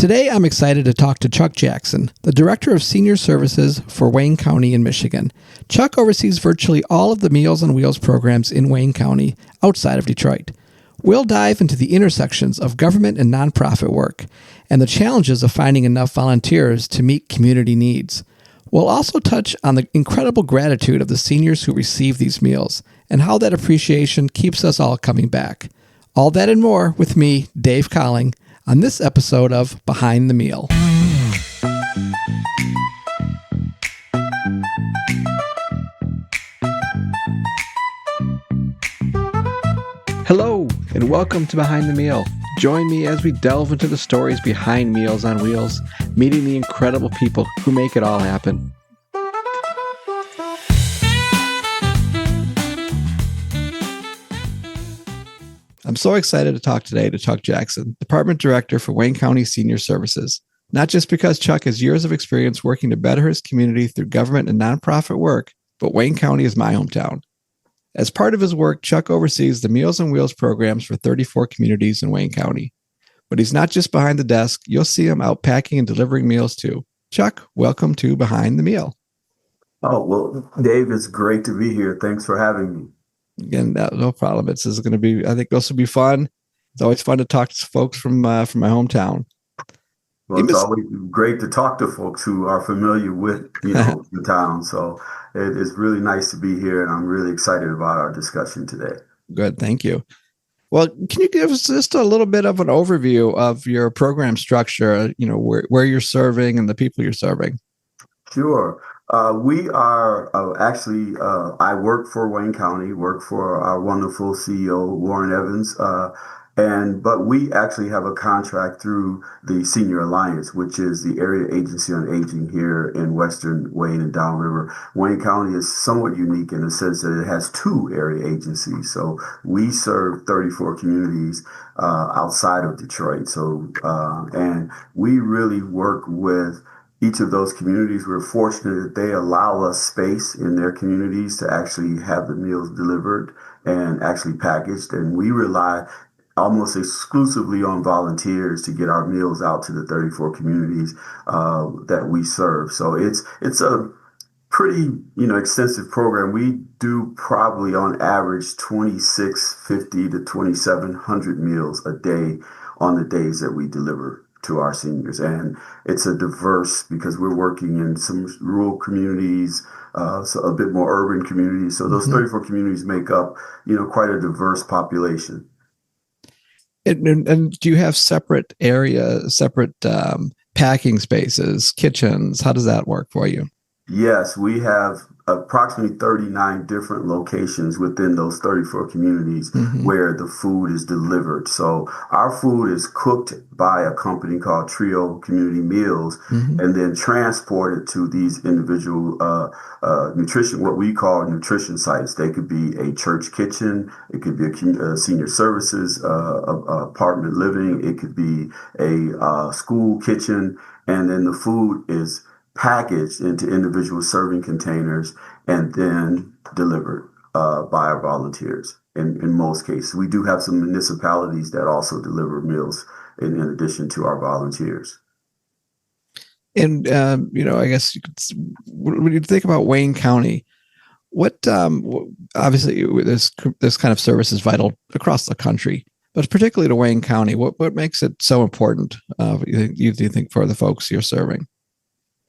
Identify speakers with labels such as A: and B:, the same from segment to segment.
A: Today, I'm excited to talk to Chuck Jackson, the Director of Senior Services for Wayne County in Michigan. Chuck oversees virtually all of the Meals on Wheels programs in Wayne County outside of Detroit. We'll dive into the intersections of government and nonprofit work and the challenges of finding enough volunteers to meet community needs. We'll also touch on the incredible gratitude of the seniors who receive these meals and how that appreciation keeps us all coming back. All that and more with me, Dave Colling, on this episode of Behind the Meal. Hello, and welcome to Behind the Meal. Join me as we delve into the stories behind Meals on Wheels, meeting the incredible people who make it all happen. I'm so excited to talk today to Chuck Jackson, Department Director for Wayne County Senior Services. Not just because Chuck has years of experience working to better his community through government and nonprofit work, but Wayne County is my hometown. As part of his work, Chuck oversees the Meals on Wheels programs for 34 communities in Wayne County. But he's not just behind the desk. You'll see him out packing and delivering meals too. Chuck, welcome to Behind the Meal.
B: Oh, well, Dave, it's great to be here. Thanks for having me.
A: Again, no problem. This is going to be, I think this will be fun. It's always fun to talk to folks from my hometown.
B: Well, it's always great to talk to folks who are familiar with, the town. So it's really nice to be here, and I'm really excited about our discussion today.
A: Good. Thank you. Well, can you give us just a little bit of an overview of your program structure, where you're serving and the people you're serving?
B: Sure. We are I work for Wayne County, work for our wonderful CEO, Warren Evans. But we actually have a contract through the Senior Alliance, which is the area agency on aging here in Western Wayne and Downriver. Wayne County is somewhat unique in the sense that it has two area agencies. So we serve 34 communities outside of Detroit. And we really work with each of those communities. We're fortunate that they allow us space in their communities to actually have the meals delivered and actually packaged. And we rely almost exclusively on volunteers to get our meals out to the 34 communities that we serve. So it's a pretty extensive program. We do probably on average 2,650 to 2,700 meals a day on the days that we deliver to our seniors. And it's a diverse, because we're working in some rural communities, so a bit more urban communities. So those 34 communities make up, quite a diverse population.
A: And do you have separate packing spaces, kitchens? How does that work for you?
B: Yes, we have approximately 39 different locations within those 34 communities where the food is delivered. So our food is cooked by a company called Trio Community Meals and then transported to these individual what we call nutrition sites. They could be a church kitchen, it could be a senior services apartment living, it could be a school kitchen, and then the food is packaged into individual serving containers and then delivered by our volunteers. In most cases, we do have some municipalities that also deliver meals in addition to our volunteers.
A: And I guess when you think about Wayne County, what obviously this kind of service is vital across the country, but particularly to Wayne County. What makes it so important? You think for the folks you're serving?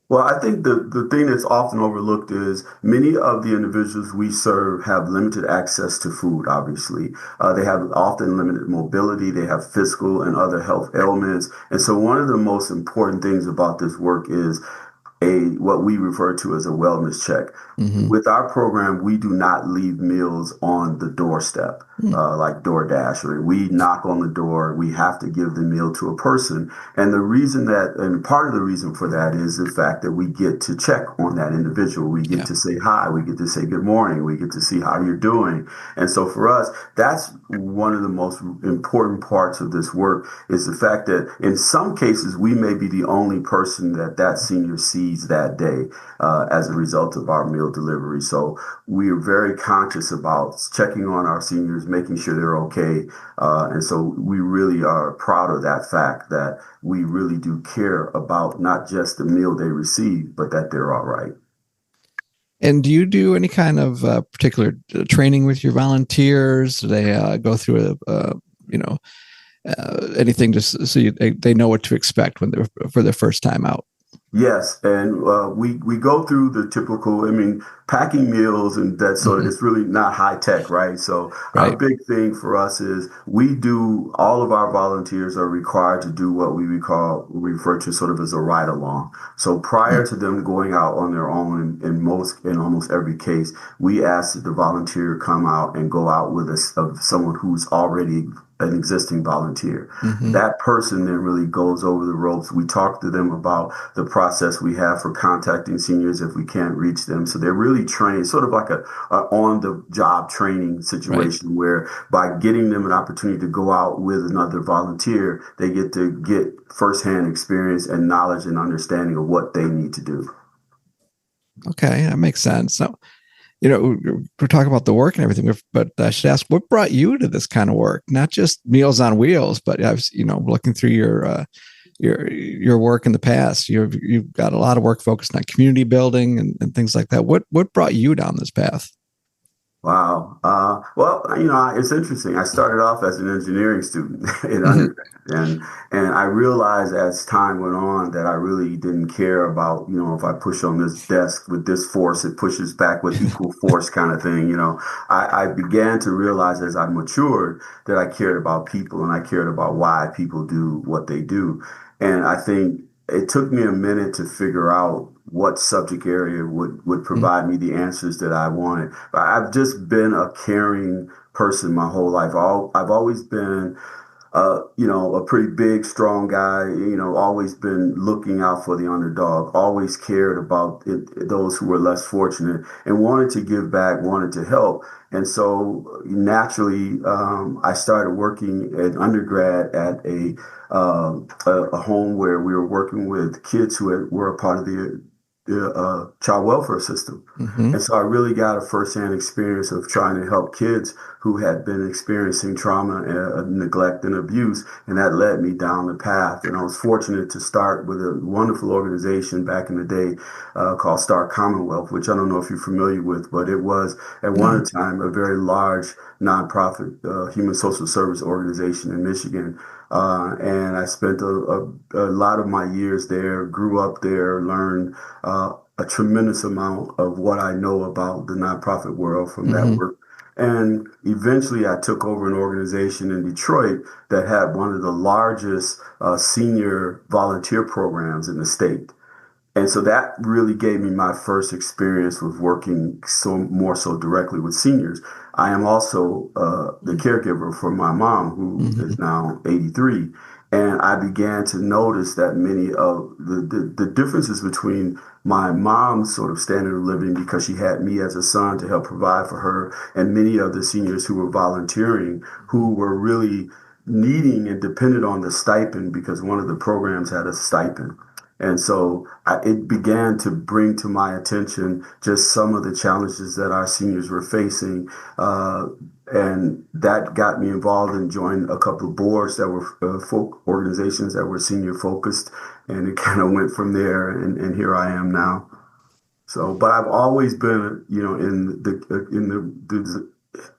B: Well, I think the thing that's often overlooked is many of the individuals we serve have limited access to food, obviously. They have often limited mobility, they have physical and other health ailments. And so one of the most important things about this work is what we refer to as a wellness check. With our program, we do not leave meals on the doorstep like DoorDash, or we knock on the door. We have to give the meal to a person. And part of the reason for that is the fact that we get to check on that individual. We get to say hi, we get to say good morning, we get to see how you're doing. And so for us, that's one of the most important parts of this work, is the fact that in some cases, we may be the only person that senior sees needs that day as a result of our meal delivery. So we are very conscious about checking on our seniors, making sure they're okay. And so we really are proud of that fact that we really do care about not just the meal they receive, but that they're all right.
A: And do you do any kind of particular training with your volunteers? Do they go through anything just so they know what to expect when they're for their first time out?
B: Yes, and we go through the typical. I mean, packing meals and that sort of.
A: Hmm.
B: It's really not high tech, right? So our
A: Right.
B: big thing for us is we do. All of our volunteers are required to do what we refer to sort of as a ride along. So prior to them going out on their own, in almost every case, we ask that the volunteer come out and go out with us of someone who's already an existing volunteer.
A: Mm-hmm.
B: That person then really goes over the ropes. We talk to them about the process we have for contacting seniors if we can't reach them. So they're really trained, sort of like a on the job training
A: Right.
B: situation where by getting them an opportunity to go out with another volunteer, they get to get firsthand experience and knowledge and understanding of what they need to do.
A: Okay, that makes sense. So, we're talking about the work and everything, but I should ask, what brought you to this kind of work? Not just Meals on Wheels, but I was, looking through your work in the past. You've got a lot of work focused on community building and things like that. What brought you down this path?
B: Wow. Well, it's interesting. I started off as an engineering student in
A: Hmm.
B: undergrad, and I realized as time went on that I really didn't care about, if I push on this desk with this force, it pushes back with equal force kind of thing. I began to realize as I matured that I cared about people and I cared about why people do what they do. And I think it took me a minute to figure out what subject area would provide me the answers that I wanted. But I've just been a caring person my whole life. I've always been a pretty big, strong guy, always been looking out for the underdog, always cared about those who were less fortunate and wanted to give back, wanted to help. And so naturally, I started working at undergrad at a home where we were working with kids were a part of the child welfare system.
A: Hmm.
B: And so I really got a firsthand experience of trying to help kids who had been experiencing trauma, neglect, and abuse. And that led me down the path. And I was fortunate to start with a wonderful organization back in the day called Star Commonwealth, which I don't know if you're familiar with, but it was at one
A: No.
B: time a very large nonprofit human social service organization in Michigan. And I spent a lot of my years there, grew up there, learned a tremendous amount of what I know about the nonprofit world from that
A: Hmm.
B: work. And eventually, I took over an organization in Detroit that had one of the largest senior volunteer programs in the state. And so that really gave me my first experience with working so more so directly with seniors. I am also the caregiver for my mom, who is
A: Hmm.
B: now 83. And I began to notice that many of the differences between my mom's sort of standard of living because she had me as a son to help provide for her, and many of the seniors who were volunteering, who were really needing and dependent on the stipend because one of the programs had a stipend. And so it began to bring to my attention just some of the challenges that our seniors were facing. And that got me involved and joined a couple of boards that were folk organizations that were senior focused. And it kind of went from there. And here I am now. So, but I've always been,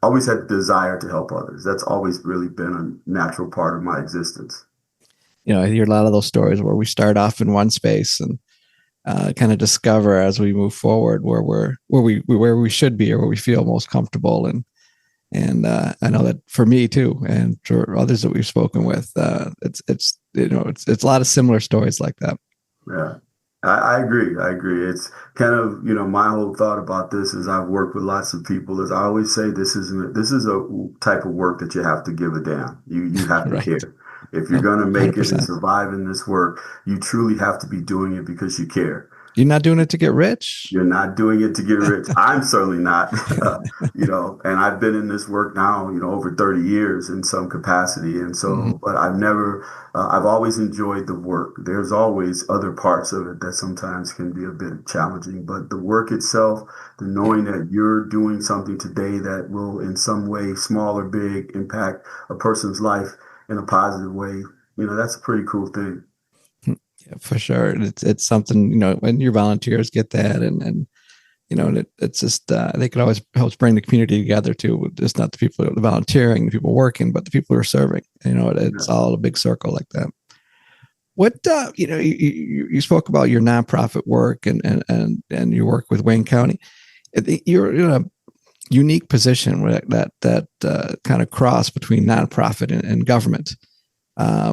B: always had the desire to help others. That's always really been a natural part of my existence.
A: I hear a lot of those stories where we start off in one space and kind of discover as we move forward where we should be or where we feel most comfortable. And I know that for me too, and for others that we've spoken with, it's a lot of similar stories like that.
B: Yeah, I agree. I agree. It's kind of, my whole thought about this is I've worked with lots of people is I always say this is a type of work that you have to give a damn. You have to
A: Right.
B: care. If you're
A: No,
B: going to make it and
A: 100%.
B: survive in this work, you truly have to be doing it because you care.
A: You're not doing it to get rich.
B: You're not doing it to get rich. I'm certainly not, and I've been in this work now, over 30 years in some capacity. And
A: Hmm.
B: so, but I've always enjoyed the work. There's always other parts of it that sometimes can be a bit challenging, but the work itself, the
A: Yeah.
B: knowing that you're doing something today that will in some way, small or big, impact a person's life in a positive way, that's a pretty cool thing.
A: Yeah, for sure. It's something, when your volunteers get that, and it's just they could always help bring the community together too. Just not the people that are volunteering, the people working, but the people who are serving. It's
B: Yeah.
A: all a big circle like that. What you spoke about your nonprofit work and your work with Wayne County. You're in a unique position where that kind of cross between nonprofit and government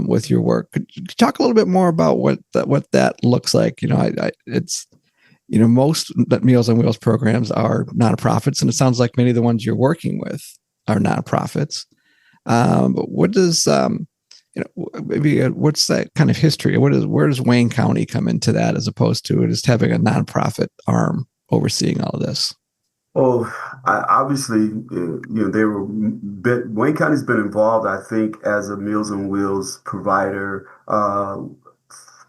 A: with your work. Could you talk a little bit more about what that looks like? It's most Meals on Wheels programs are nonprofits, and it sounds like many of the ones you're working with are nonprofits. But what does maybe what's that kind of history? Where does Wayne County come into that as opposed to just having a nonprofit arm overseeing all of this?
B: Oh, obviously, they were. Wayne County's been involved, I think, as a Meals on Wheels provider.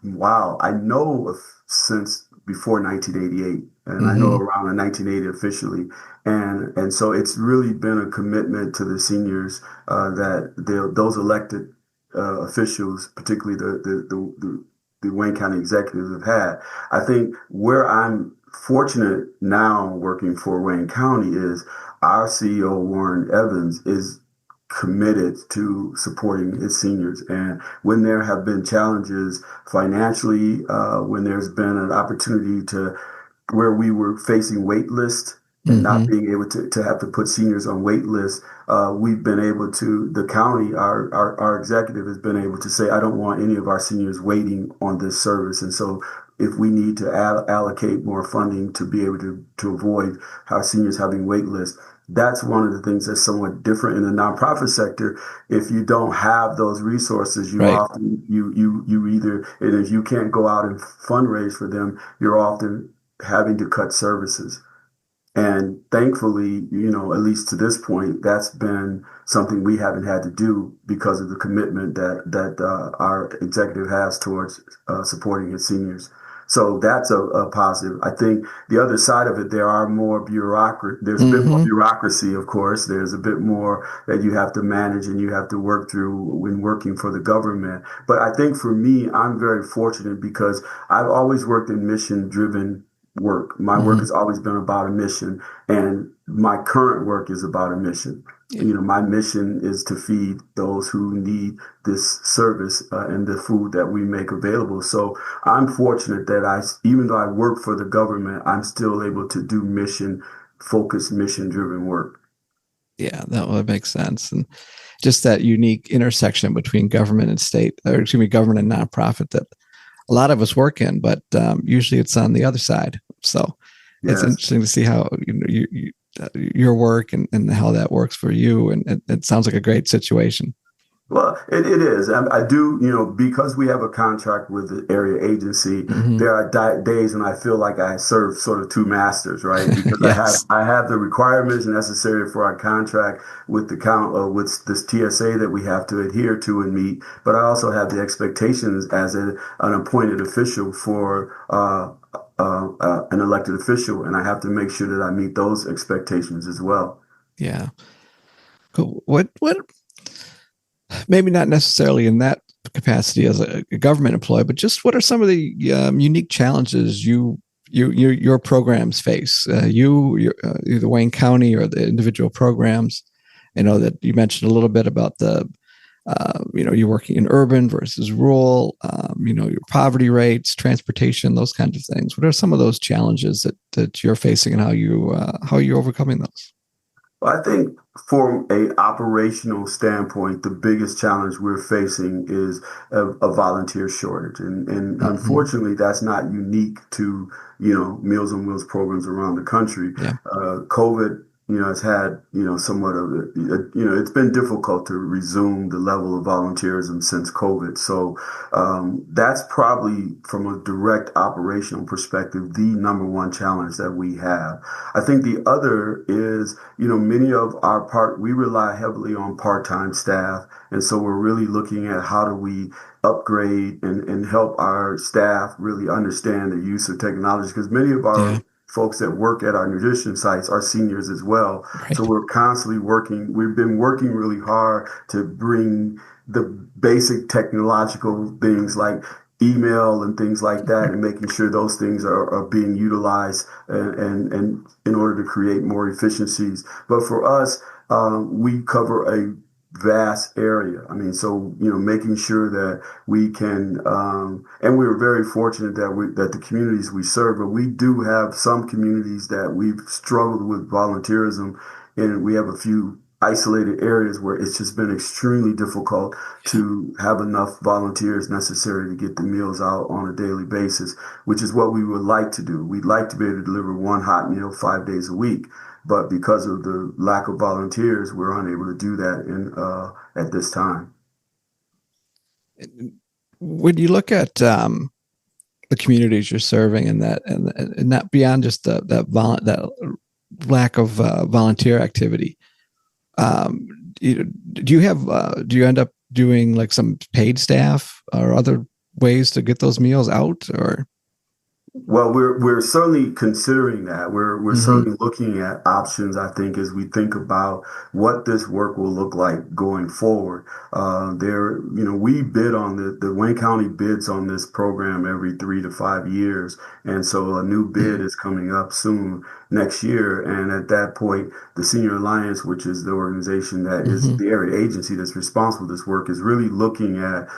B: Wow, I know since before 1988, and I know
A: Mm-hmm.
B: around 1980 officially, and so it's really been a commitment to the seniors that those elected officials, particularly the Wayne County executives, have had. I think where I'm fortunate now working for Wayne County is our CEO Warren Evans is committed to supporting his seniors. And when there have been challenges financially, when there's been an opportunity to where we were facing wait lists and not
A: Mm-hmm.
B: being able to have to put seniors on wait lists, we've been able to, the county, our executive has been able to say, I don't want any of our seniors waiting on this service. And so if we need to allocate more funding to be able to avoid our seniors having wait lists, that's one of the things that's somewhat different in the nonprofit sector. If you don't have those resources, you
A: Right.
B: often you either, and if you can't go out and fundraise for them, you're often having to cut services. And thankfully, at least to this point, that's been something we haven't had to do because of the commitment that our executive has towards supporting its seniors. So that's a positive. I think the other side of it, there are more bureaucracy. There's a bit more
A: Mm-hmm.
B: bureaucracy, of course. There's a bit more that you have to manage and you have to work through when working for the government. But I think for me, I'm very fortunate because I've always worked in mission-driven work. My work
A: Mm-hmm.
B: has always been about a mission, and my current work is about a mission.
A: Yeah.
B: My mission is to feed those who need this service and the food that we make available. So I'm fortunate that even though I work for the government, I'm still able to do mission focused, mission driven work.
A: Yeah, that would make sense. And just that unique intersection between government and state, or excuse me, government and nonprofit that a lot of us work in, but usually it's on the other side. So it's
B: Yes.
A: interesting to see how your work and how that works for you. And it sounds like a great situation.
B: Well, it is. I do, because we have a contract with the area agency,
A: Mm-hmm.
B: there are days when I feel like I serve sort of two masters, right? Because
A: Yes.
B: I have the requirements necessary for our contract with the with this TSA that we have to adhere to and meet, but I also have the expectations as an appointed official for an elected official, and I have to make sure that I meet those expectations as well.
A: Yeah. Cool. What maybe not necessarily in that capacity as a government employee, but just what are some of the unique challenges your programs face? Either Wayne County or the individual programs. I know that you mentioned a little bit about you're working in urban versus rural, your poverty rates, transportation, those kinds of things. What are some of those challenges that you're facing, and how are you overcoming those?
B: Well, I think from a operational standpoint, the biggest challenge we're facing is a volunteer shortage. And
A: Mm-hmm.
B: unfortunately, that's not unique to, Meals on Wheels programs around the country.
A: Yeah.
B: COVID has had, somewhat of it's been difficult to resume the level of volunteerism since COVID. So that's probably, from a direct operational perspective, the number one challenge that we have. I think the other is, many of we rely heavily on part-time staff. And so we're really looking at how do we upgrade and help our staff really understand the use of technology, because many of
A: Yeah.
B: our folks that work at our nutrition sites are seniors as well. So
A: Right.
B: we're constantly working. We've been working really hard to bring the basic technological things like email and things like that, and making sure those things are being utilized, and in order to create more efficiencies. But for us, we cover a vast area. I mean, so, making sure that we can, and we were very fortunate that the communities we serve, but we do have some communities that we've struggled with volunteerism, and we have a few isolated areas where it's just been extremely difficult
A: Yeah.
B: to have enough volunteers necessary to get the meals out on a daily basis, which is what we would like to do. We'd like to be able to deliver one hot meal 5 days a week. But because of the lack of volunteers, we're unable to do that at this time.
A: When you look at the communities you're serving, and that beyond just that lack of volunteer activity, do you end up doing like some paid staff or other ways to get those meals out, or?
B: Well, we're certainly considering that. We're
A: Mm-hmm.
B: certainly looking at options, I think, as we think about what this work will look like going forward. We bid on the Wayne County bids on this program every 3 to 5 years, and so a new bid is coming up soon next year. And at that point, the Senior Alliance, which is the organization that is
A: Mm-hmm.
B: the area agency that's responsible for this work, is really looking at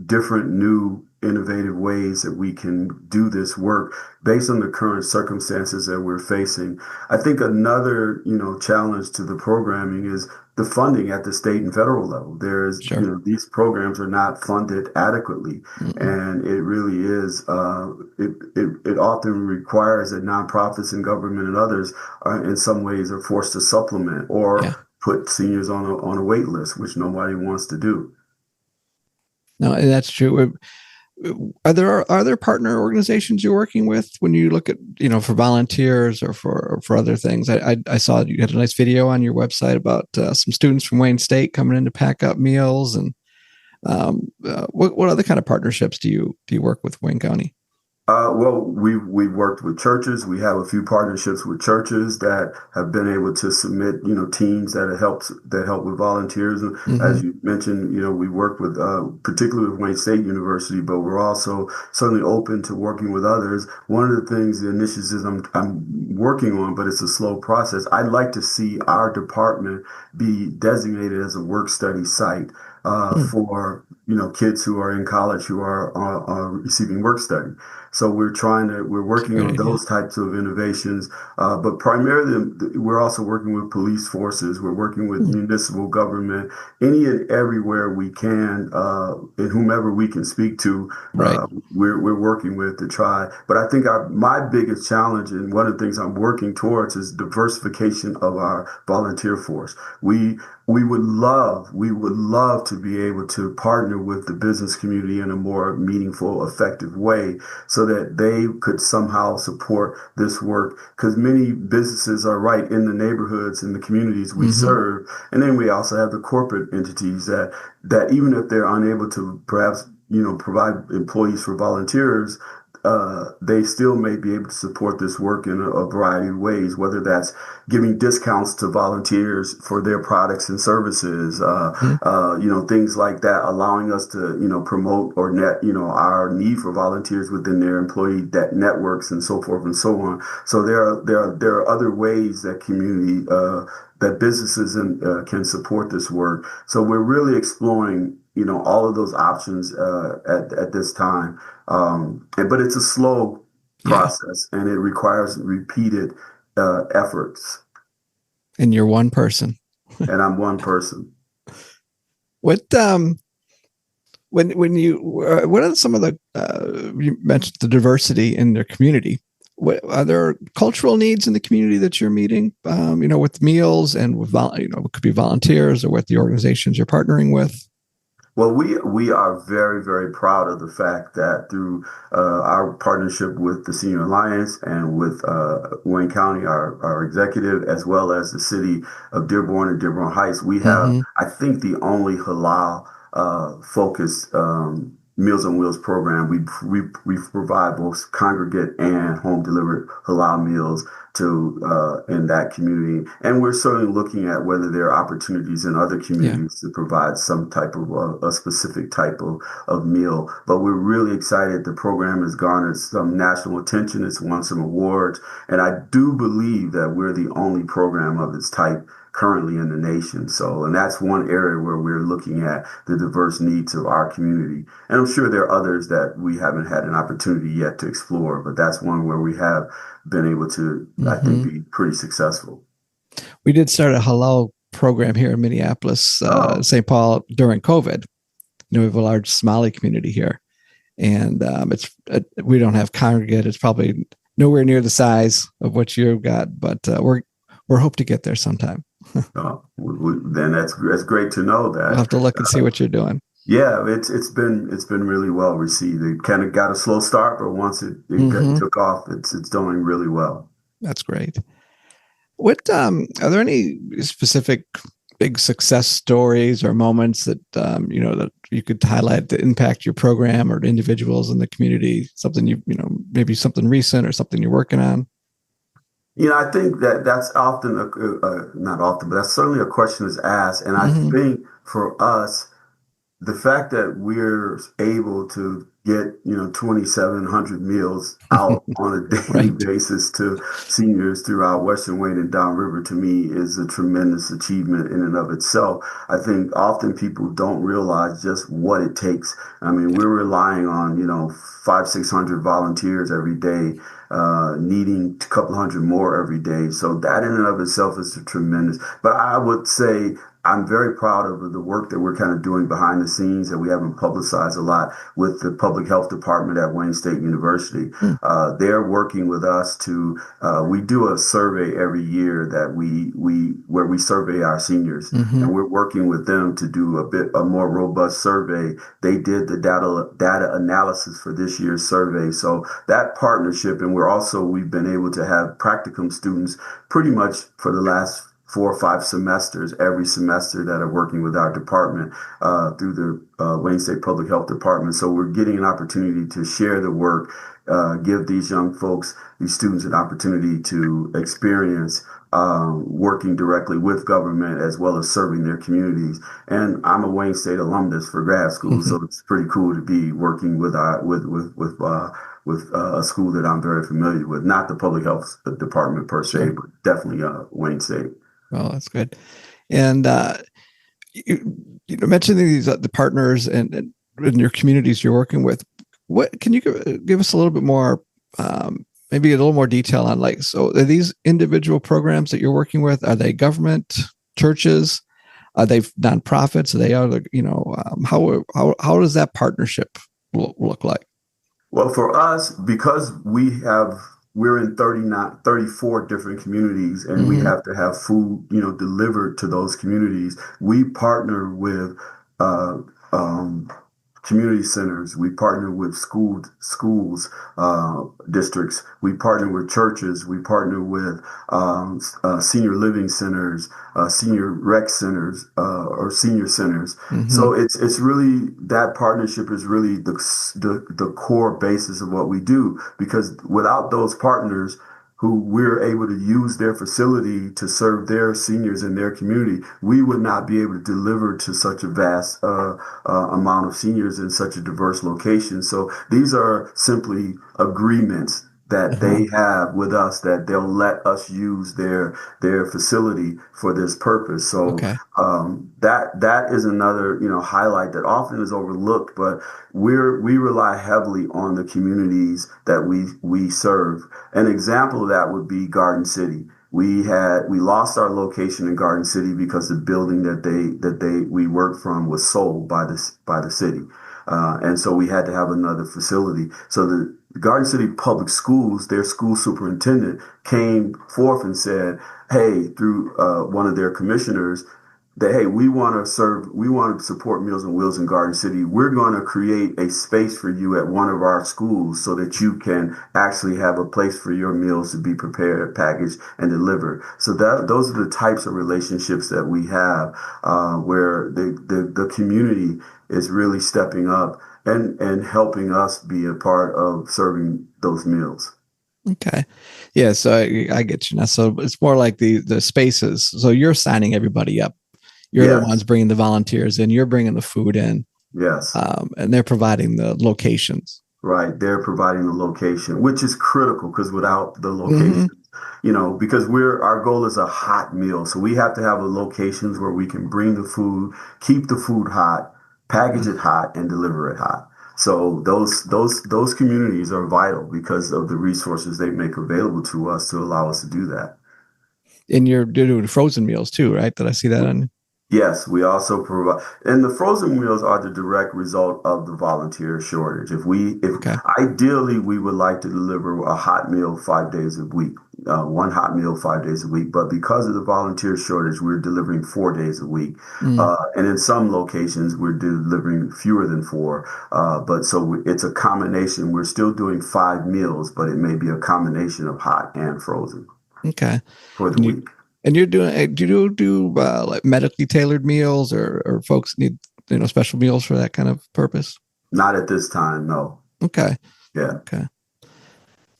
B: different new innovative ways that we can do this work based on the current circumstances that we're facing. I think another, challenge to the programming is the funding at the state and federal level.
A: Sure.
B: These programs are not funded adequately,
A: Mm-mm.
B: and it really is. It often requires that nonprofits and government and others, in some ways, are forced to supplement
A: Yeah.
B: or put seniors on a wait list, which nobody wants to do.
A: No, that's true. Are there partner organizations you're working with when you look at, for volunteers or for other things? I saw you had a nice video on your website about some students from Wayne State coming in to pack up meals, and what other kind of partnerships do you work with Wayne County?
B: Well, we've worked with churches. We have a few partnerships with churches that have been able to submit, teams that help with volunteers. And
A: Mm-hmm.
B: as you mentioned, we work with, particularly with Wayne State University, but we're also certainly open to working with others. One of the things, the initiatives I'm working on, but it's a slow process. I'd like to see our department be designated as a work study site
A: Mm.
B: for kids who are in college who are receiving work study. So we're
A: It's a
B: working
A: great
B: on
A: idea.
B: those types of innovations, but primarily we're also working with police forces. We're working with
A: Mm.
B: municipal government, any and everywhere we can, and whomever we can speak to,
A: Right.
B: we're working with to try. But I think my biggest challenge, and one of the things I'm working towards, is diversification of our volunteer force. We would love to be able to partner with the business community in a more meaningful, effective way, so that they could somehow support this work. Because many businesses are right in the neighborhoods and the communities we
A: Mm-hmm.
B: serve. And then we also have the corporate entities that even if they're unable to perhaps, provide employees for volunteers, they still may be able to support this work in a variety of ways, whether that's giving discounts to volunteers for their products and services,
A: Mm-hmm.
B: things like that, allowing us to, promote or our need for volunteers within their employee networks and so forth and so on. So there are other ways that that businesses can support this work. So we're really exploring, all of those options at this time. But it's a slow
A: Yeah.
B: process, and it requires repeated efforts.
A: And you're one person.
B: And I'm one person.
A: What when you what are some of the you mentioned the diversity in their community? Are there cultural needs in the community that you're meeting? With meals and with it could be volunteers or with the organizations you're partnering with.
B: Well, we are very, very proud of the fact that through our partnership with the Senior Alliance and with Wayne County, our executive, as well as the city of Dearborn and Dearborn Heights, we have,
A: Mm-hmm.
B: I think, the only halal focused Meals on Wheels program. We provide both congregate and home delivered halal meals to in that community, and we're certainly looking at whether there are opportunities in other
A: Yeah.
B: communities to provide some type of a specific type of meal. But we're really excited. The program has garnered some national attention. It's won some awards, and I do believe that we're the only program of its type currently in the nation. So, and that's one area where we're looking at the diverse needs of our community. And I'm sure there are others that we haven't had an opportunity yet to explore, but that's one where we have been able to, I think,
A: Mm-hmm.
B: be pretty successful.
A: We did start a halal program here in Minneapolis,
B: Oh,
A: St. Paul during COVID. We have a large Somali community here, and we don't have congregate. It's probably nowhere near the size of what you've got, but we're hope to get there sometime.
B: then that's great to know
A: We'll
B: that.
A: have to look and see what you're doing.
B: Yeah, it's been really well received. It kind of got a slow start, but once it
A: Mm-hmm.
B: took off, it's doing really well.
A: That's great. What are there any specific big success stories or moments that that you could highlight that impact your program or individuals in the community? Something maybe something recent or something you're working on.
B: I think that that's often not often, but that's certainly a question that's asked. And I
A: Mm-hmm.
B: think for us, the fact that we're able to get 2,700 meals out on a daily
A: Right.
B: basis to seniors throughout Western Wayne and downriver, to me, is a tremendous achievement in and of itself. I think often people don't realize just what it takes. I mean, we're relying on 600 volunteers every day, needing a couple hundred more every day. So that in and of itself is a tremendous. But I would say I'm very proud of the work that we're kind of doing behind the scenes that we haven't publicized a lot with the public health department at Wayne State University.
A: Mm.
B: They're working with us to, we do a survey every year that where we survey our seniors,
A: Mm-hmm.
B: and we're working with them to do a more robust survey. They did the data analysis for this year's survey. So that partnership, and we've been able to have practicum students pretty much for the last 4 or 5 semesters, every semester, that are working with our department through the Wayne State Public Health Department. So we're getting an opportunity to share the work, give these young folks, these students, an opportunity to experience working directly with government as well as serving their communities. And I'm a Wayne State alumnus for grad school,
A: Mm-hmm.
B: so it's pretty cool to be working with a school that I'm very familiar with. Not the public health department per se,
A: Sure.
B: but definitely Wayne State.
A: Well, that's good. And mentioning these the partners and in your communities you're working with. What can you give us a little bit more? Maybe a little more detail on, like, so are these individual programs that you're working with? Are they government, churches? Are they nonprofits? Are they other? How does that partnership look like?
B: Well, for us, because we're in 39, 34 different communities, and we
A: Mm-hmm.
B: have to have food, delivered to those communities. We partner with uh, um, community centers. We partner with schools, districts. We partner with churches. We partner with senior living centers, senior rec centers, or senior centers.
A: Mm-hmm.
B: So it's really, that partnership is really the core basis of what we do, because without those partners who we're able to use their facility to serve their seniors in their community, we would not be able to deliver to such a vast amount of seniors in such a diverse location. So these are simply agreements that
A: Uh-huh.
B: they have with us, that they'll let us use their facility for this purpose. So
A: Okay.
B: that is another highlight that often is overlooked, but we rely heavily on the communities that we serve. An example of that would be Garden City. We lost our location in Garden City because the building that we worked from was sold by the city. And so we had to have another facility. So Garden City Public Schools, their school superintendent came forth and said, hey, through one of their commissioners, that hey, we want to support Meals on Wheels in Garden City. We're going to create a space for you at one of our schools so that you can actually have a place for your meals to be prepared, packaged, and delivered. So that those are the types of relationships that we have, where the community is really stepping up and helping us be a part of serving those meals.
A: Okay. Yeah. So I get you now. So it's more like the spaces. So you're signing everybody up. You're the ones
B: Yes,
A: bringing the volunteers in. You're bringing the food in,
B: yes.
A: and they're providing the locations.
B: Right. They're providing the location, which is critical because without the
A: Hmm.
B: location, because our goal is a hot meal. So we have to have a locations where we can bring the food, keep the food hot, package it hot, and deliver it hot. So those communities are vital because of the resources they make available to us to allow us to do that.
A: And you're doing frozen meals too, right? Did I see that on?
B: Yes, we also provide, and the frozen meals are the direct result of the volunteer shortage. If
A: Okay.
B: ideally we would like to deliver a hot meal 5 days a week, one hot meal 5 days a week, but because of the volunteer shortage, we're delivering 4 days a week,
A: Mm,
B: and in some locations we're delivering fewer than four. But so it's a combination. We're still doing 5 meals, but it may be a combination of hot and frozen
A: okay.
B: for the
A: And you
B: week.
A: and you're doing do you do like medically tailored meals or folks need special meals for that kind of purpose?
B: Not at this time, no.
A: Okay.
B: Yeah.
A: Okay.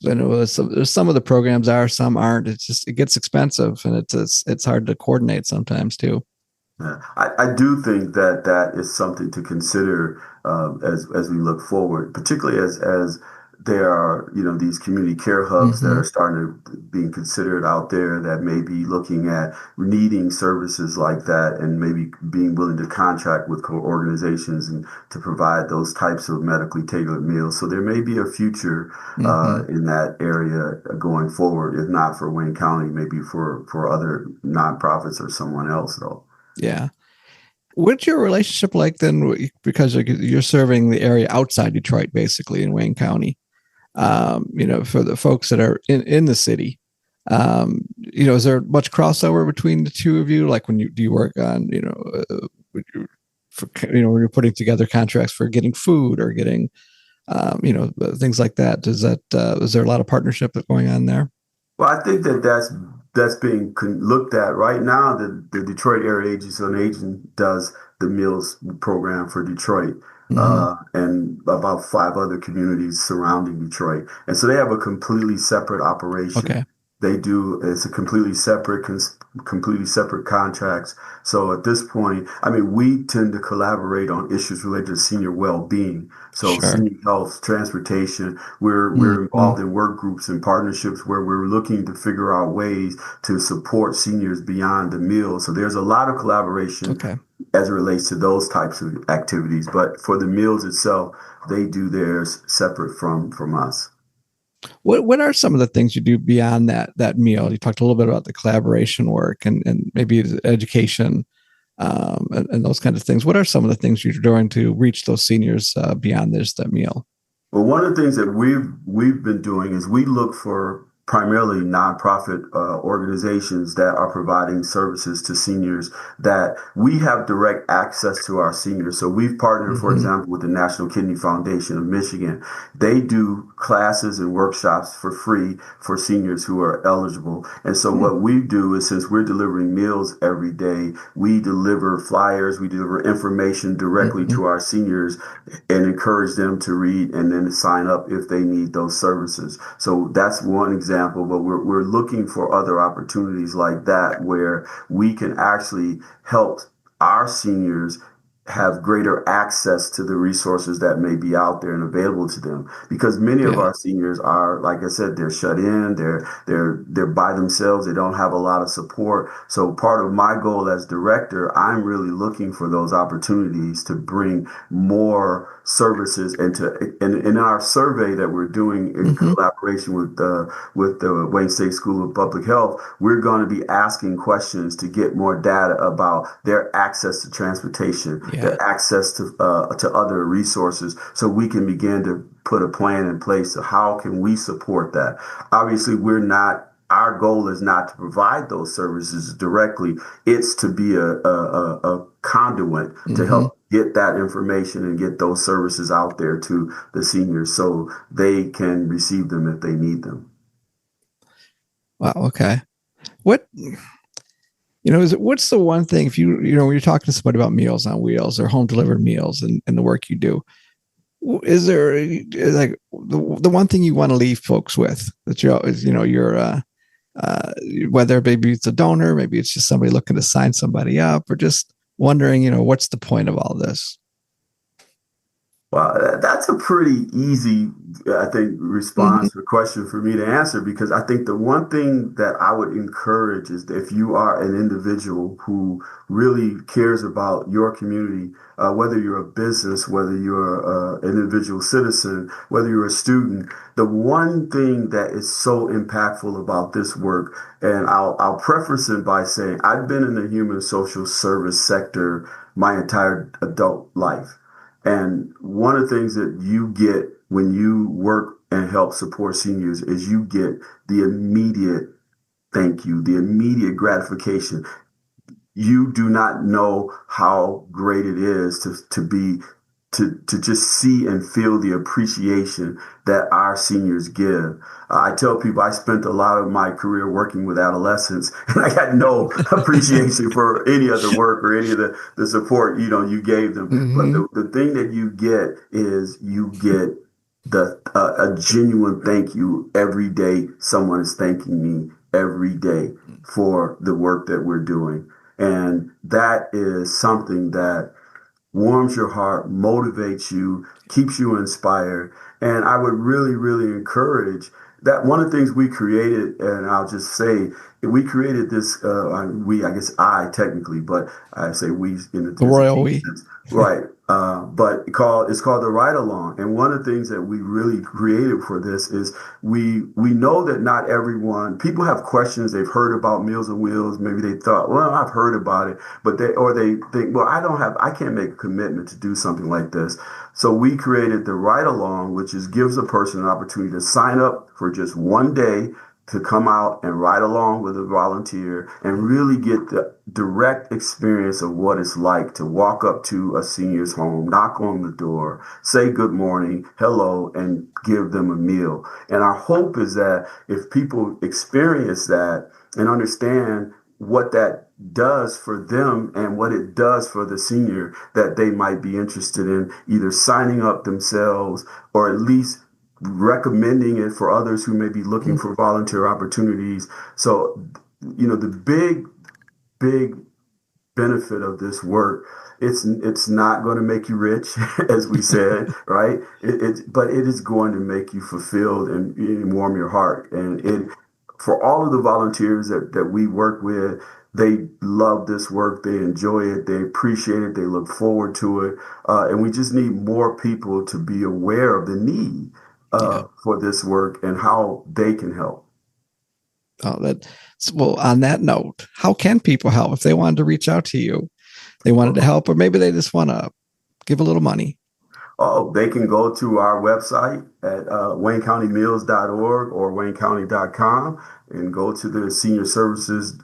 A: I know some of the programs are, some aren't. It's just it gets expensive and it's hard to coordinate sometimes too.
B: Yeah. I do think that that is something to consider as we look forward, particularly as there are these community care hubs that
A: Hmm.
B: are starting to being considered out there that may be looking at needing services like that and maybe being willing to contract with organizations and to provide those types of medically tailored meals. So there may be a future
A: Hmm.
B: in that area going forward, if not for Wayne County, maybe for other nonprofits or someone else though.
A: Yeah. What's your relationship like then? Because you're serving the area outside Detroit, basically in Wayne County. For the folks that are in the city, is there much crossover between the two of you? Like when do you work on, when you're putting together contracts for getting food or getting, things like that? Is there a lot of partnership that's going on there?
B: Well, I think that that's being looked at right now. The Detroit Area Agency on Aging does the meals program for Detroit,
A: Hmm.
B: and about 5 other communities surrounding Detroit, and so they have a completely separate operation.
A: Okay.
B: They do it's a completely separate contracts. So at this point, I mean, we tend to collaborate on issues related to senior well-being. So
A: Sure.
B: senior health, transportation. We're
A: Hmm.
B: involved in work groups and partnerships where we're looking to figure out ways to support seniors beyond the meal. So there's a lot of collaboration
A: Okay.
B: as it relates to those types of activities. But for the meals itself, they do theirs separate from us.
A: What are some of the things you do beyond that meal? You talked a little bit about the collaboration work and maybe the education, and those kinds of things. What are some of the things you're doing to reach those seniors beyond that meal?
B: Well, one of the things that we've been doing is we look for primarily nonprofit organizations that are providing services to seniors that we have direct access to our seniors. So we've partnered, for
A: Hmm.
B: example, with the National Kidney Foundation of Michigan. They do classes and workshops for free for seniors who are eligible. And so
A: Hmm.
B: what we do is since we're delivering meals every day, we deliver flyers, we deliver information directly
A: Hmm.
B: to our seniors and encourage them to read and then sign up if they need those services. So that's one example, but we're looking for other opportunities like that where we can actually help our seniors have greater access to the resources that may be out there and available to them because many of
A: Yeah.
B: our seniors are, like I said, they're shut in, they're by themselves, they don't have a lot of support. So part of my goal as director, I'm really looking for those opportunities to bring more services and in our survey that we're doing in
A: Hmm.
B: collaboration with the Wayne State School of Public Health, we're going to be asking questions to get more data about their access to transportation, the access to other resources, so we can begin to put a plan in place of how can we support that. Obviously, our goal is not to provide those services directly. It's to be a conduit to help get that information and get those services out there to the seniors so they can receive them if they need them.
A: Wow. Okay. What, what's the one thing, if when you're talking to somebody about Meals on Wheels or home delivered meals and the work you do, is there like the one thing you want to leave folks with that you're whether maybe it's a donor, maybe it's just somebody looking to sign somebody up, or just wondering, what's the point of all this?
B: Well, that's a pretty easy, I think, response or question for me to answer, because I think the one thing that I would encourage is that if you are an individual who really cares about your community, whether you're a business, whether you're an individual citizen, whether you're a student, the one thing that is so impactful about this work, and I'll preface it by saying I've been in the human social service sector my entire adult life. And one of the things that you get when you work and help support seniors is you get the immediate thank you, the immediate gratification. You do not know how great it is to just see and feel the appreciation that our seniors give. I tell people I spent a lot of my career working with adolescents, and I got no appreciation for any of the work or any of the support you gave them. But the thing that you get is you get a genuine thank you every day. Someone is thanking me every day for the work that we're doing. And that is something that warms your heart, motivates you, keeps you inspired. And I would really, really encourage that. One of the things we created, and I'll just say, we created this, I guess I technically, but I say we in
A: the royal we.
B: Right. But it's called the Ride Along. And one of the things that we really created for this is we know that not everyone, people have questions. They've heard about Meals on Wheels. Maybe they thought, well, I've heard about it, but they think, well, I can't make a commitment to do something like this. So we created the Ride Along, which gives a person an opportunity to sign up for just one day to come out and ride along with a volunteer and really get the direct experience of what it's like to walk up to a senior's home, knock on the door, say good morning, hello, and give them a meal. And our hope is that if people experience that and understand what that does for them and what it does for the senior, that they might be interested in either signing up themselves or at least recommending it for others who may be looking for volunteer opportunities. So, the big benefit of this work, it's not going to make you rich, as we said, right? But it is going to make you fulfilled and warm your heart. And for all of the volunteers that we work with, they love this work. They enjoy it. They appreciate it. They look forward to it. And we just need more people to be aware of the need for this work and how they can help.
A: Well, on that note, how can people help if they wanted to reach out to you? They wanted to help, or maybe they just want to give a little money.
B: Oh, they can go to our website at WayneCountyMeals.org or WayneCounty.com and go to the Senior Services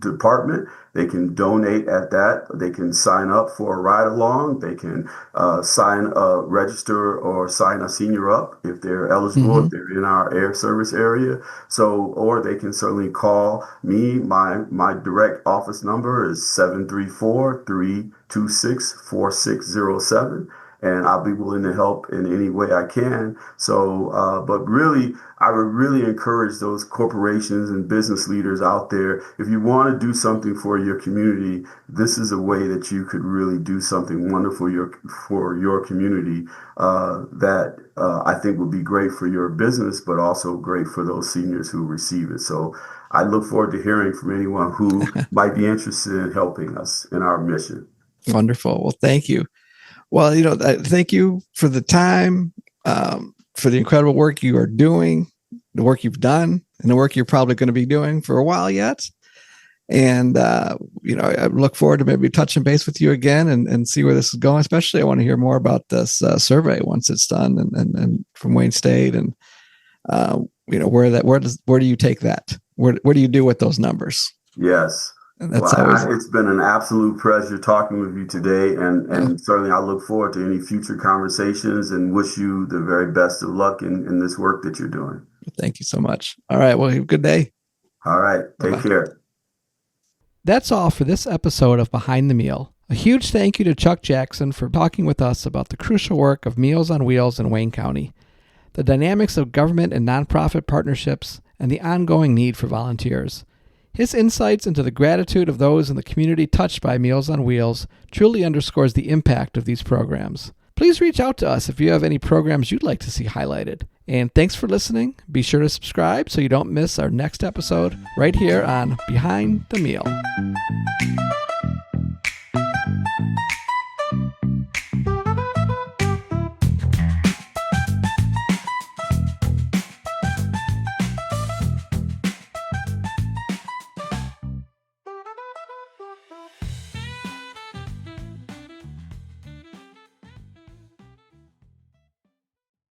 B: Department. They can donate at that. They can sign up for a ride along. They can register or sign a senior up if they're eligible, if they're in our air service area. So, or they can certainly call me. My direct office number is 734-326-4607. And I'll be willing to help in any way I can. So, but really, I would really encourage those corporations and business leaders out there, if you want to do something for your community, this is a way that you could really do something wonderful for your community that I think would be great for your business, but also great for those seniors who receive it. So I look forward to hearing from anyone who might be interested in helping us in our mission.
A: Wonderful. Well, thank you. Well, thank you for the time, for the incredible work you are doing, the work you've done, and the work you're probably going to be doing for a while yet. And, I look forward to maybe touching base with you again and see where this is going. Especially, I want to hear more about this survey once it's done and from Wayne State and, where do you take that? Where do you do with those numbers?
B: Yes.
A: And that's
B: it's been an absolute pleasure talking with you today. And certainly I look forward to any future conversations and wish you the very best of luck in this work that you're doing.
A: Thank you so much. All right. Well, have a good day.
B: All right. Take care.
A: That's all for this episode of Behind the Meal. A huge thank you to Chuck Jackson for talking with us about the crucial work of Meals on Wheels in Wayne County, the dynamics of government and nonprofit partnerships, and the ongoing need for volunteers. His insights into the gratitude of those in the community touched by Meals on Wheels truly underscores the impact of these programs. Please reach out to us if you have any programs you'd like to see highlighted. And thanks for listening. Be sure to subscribe so you don't miss our next episode right here on Behind the Meal.